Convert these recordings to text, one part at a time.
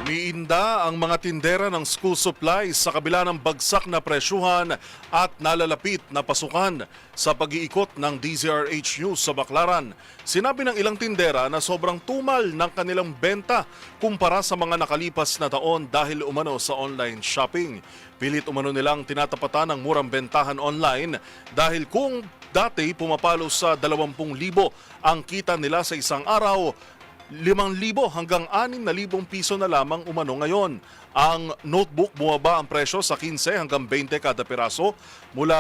Umiinda ang mga tindera ng school supplies sa kabila ng bagsak na presyuhan at nalalapit na pasukan sa pag-iikot ng DZRH News sa Baclaran. Sinabi ng ilang tindera na sobrang tumal ng kanilang benta kumpara sa mga nakalipas na taon dahil umano sa online shopping. Pilit umano nilang tinatapatan ng murang bentahan online dahil kung dati pumapalo sa 20,000 ang kita nila sa isang araw, 5,000 hanggang 6,000 piso na lamang umano ngayon. Ang notebook bumaba ang presyo sa 15 hanggang 20 kada piraso. Mula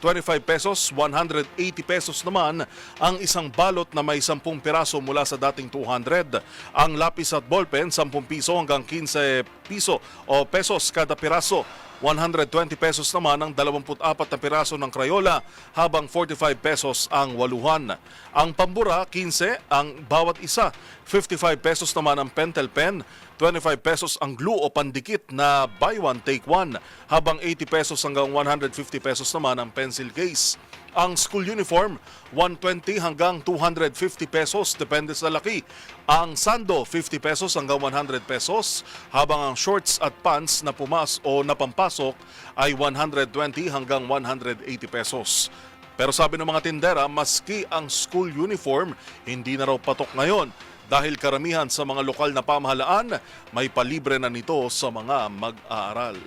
25 pesos, 180 pesos naman ang isang balot na may 10 piraso mula sa dating 200. Ang lapis at ballpen, 10 piso hanggang 15 piso o pesos kada piraso. 120 pesos naman ang 24 na piraso ng Crayola habang 45 pesos ang waluhan. Ang pambura, 15 ang bawat isa. 55 pesos naman ang pentel pen. 25 pesos ang glue o pandikit na buy one take one habang 80 pesos hanggang 150 pesos naman ang pencil case. Ang school uniform, 120 hanggang 250 pesos depende sa laki. Ang sando, 50 pesos hanggang 100 pesos habang ang shorts at pants na pumas o napampasok ay 120 hanggang 180 pesos. Pero sabi ng mga tindera, maski ang school uniform, hindi na raw patok ngayon dahil karamihan sa mga lokal na pamahalaan may palibre na nito sa mga mag-aaral.